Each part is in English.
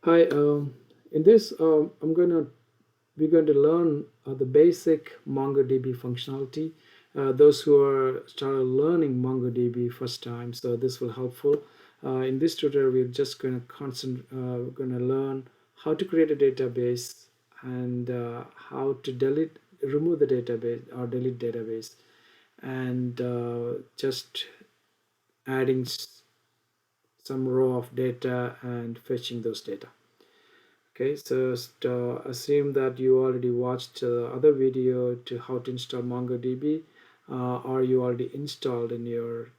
Hi, in this, we're going to learn the basic MongoDB functionality. Those who are started learning MongoDB first time, so this will helpful. In this tutorial, we're just going to learn how to create a database and how to remove the database or delete database, and just adding some row of data and fetching those data. Okay, so assume that you already watched other video to how to install MongoDB, or you already installed in your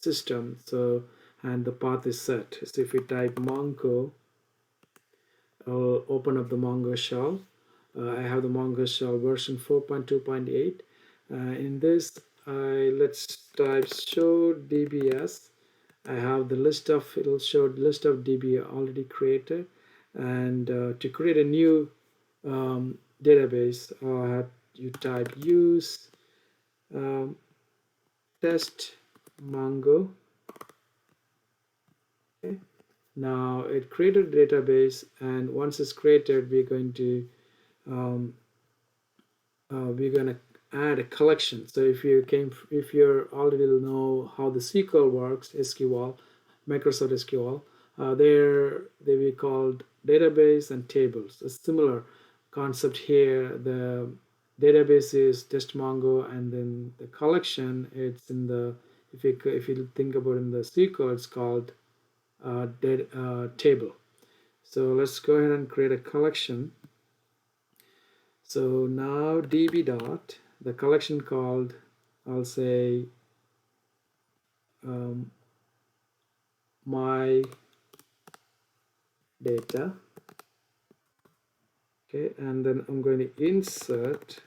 system. So, and the path is set. So if you type Mongo, I'll open up the Mongo shell. I have the Mongo shell version 4.2.8. In this, let's type show dbs. I have the list of, it'll show the list of DB already created. And to create a new database, you type use um, test Mongo. Okay. Now it created a database, and once it's created, um, we're gonna add a collection. So if you already know how the SQL works, SQL, Microsoft SQL, they be called database and tables. A similar concept here. The database is just Mongo, and then the collection, it's in the, if you think about in the SQL, it's called table. So let's go ahead and create a collection. So now db dot, the collection called, I'll say um, my data. Okay, and then I'm going to insert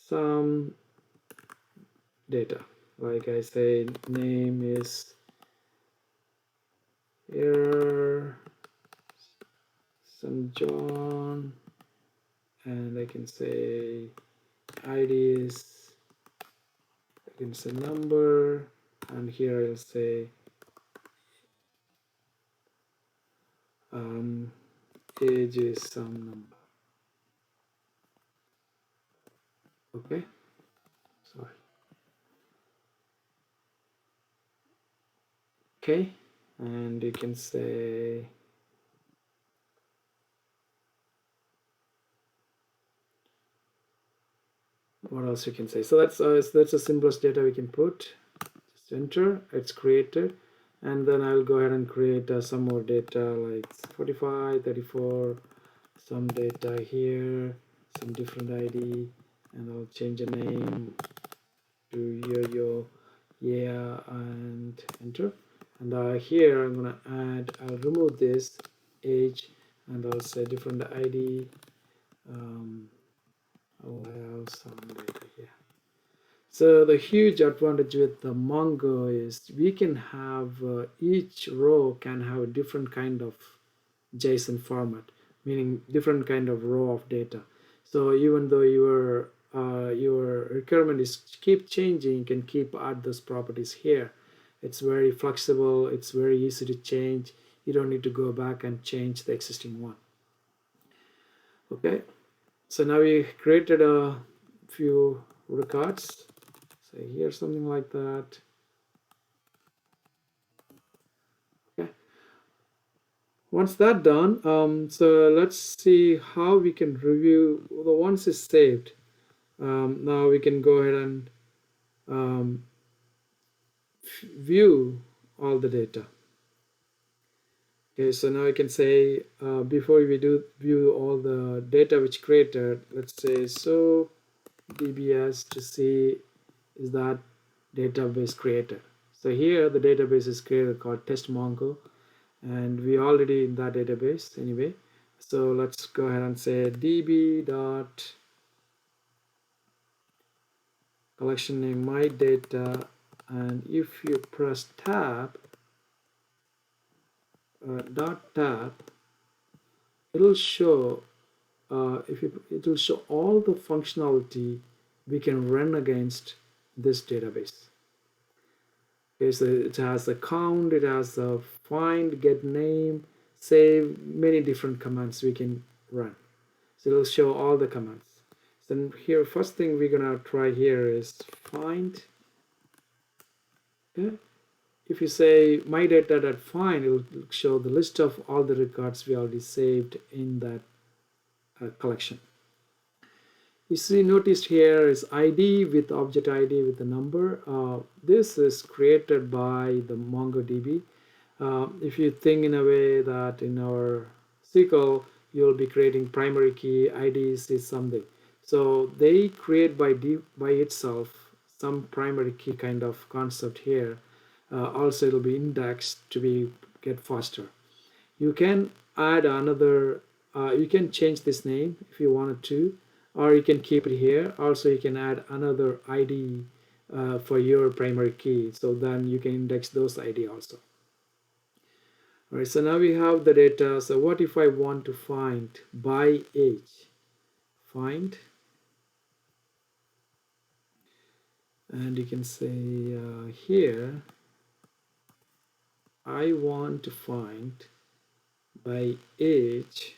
some data. Like I say, name is here, some John, and I can say ID is, I can say number, and here I'll say um, age is some number. Okay, sorry. Okay, and you can say what else you can say. So that's the simplest data we can put. Just enter, it's created, and then I'll go ahead and create some more data like 45, 34, some data here, some different ID, and I'll change the name to yo yeah, and enter. And here I'm gonna I'll remove this age, and I'll say different ID. I'll have some data here. So the huge advantage with the Mongo is we can have each row can have a different kind of JSON format, meaning different kind of row of data. So even though your requirement is keep changing, you can keep add those properties here. It's very flexible. It's very easy to change. You don't need to go back and change the existing one. Okay. So now we created a few records. Say here something like that. Okay. Once that done, so let's see how we can review the once it's saved. Now we can go ahead and um, view all the data. Okay, so now I can say before we do view all the data which created, let's say so dbs to see is that database created. So here the database is created called test mongo, and we already in that database anyway. So let's go ahead and say db dot collection name my data, and if you press tab dot tab, it'll show it will show all the functionality we can run against this database. Okay, so it has a count, it has a find, get name, save, many different commands we can run. So it'll show all the commands. So here, first thing we're gonna try here is find. Okay. If you say my data.find, it will show the list of all the records we already saved in that collection. You see, noticed here is ID with object ID with a number. This is created by the MongoDB. If you think in a way that in our SQL, you'll be creating primary key, IDs is something. So they create by itself some primary key kind of concept here. Also, it'll be indexed to be get faster. You can add another, you can change this name if you wanted to, or you can keep it here. Also, you can add another ID for your primary key. So then you can index those ID also. All right, so now we have the data. So what if I want to find by age? Find, and you can say here, I want to find by age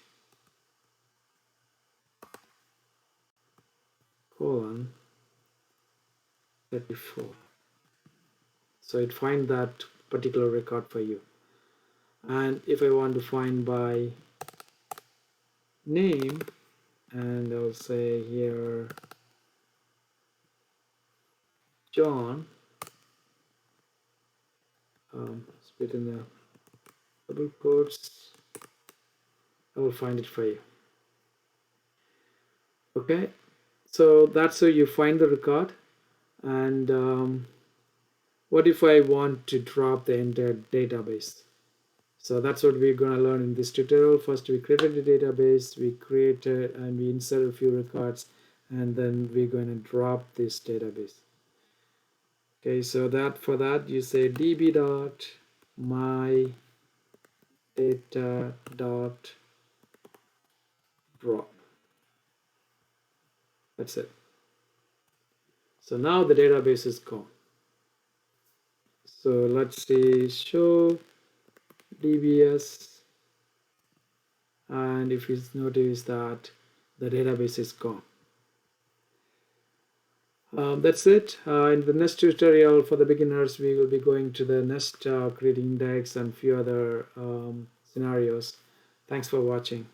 colon 34. So it find that particular record for you. And if I want to find by name, and I'll say here John, split in the double quotes, I will find it for you. Okay, so that's how you find the record. And what if I want to drop the entire database? So that's what we're going to learn in this tutorial. First, we created the database, we created and we inserted a few records, and then we're going to drop this database. Okay, so that for that you say db dot my data dot drop. That's it. So now the database is gone. So let's see, show dbs, and if you notice that the database is gone. That's it. In the next tutorial for the beginners, we will be going to the nest creating index and few other scenarios. Thanks for watching.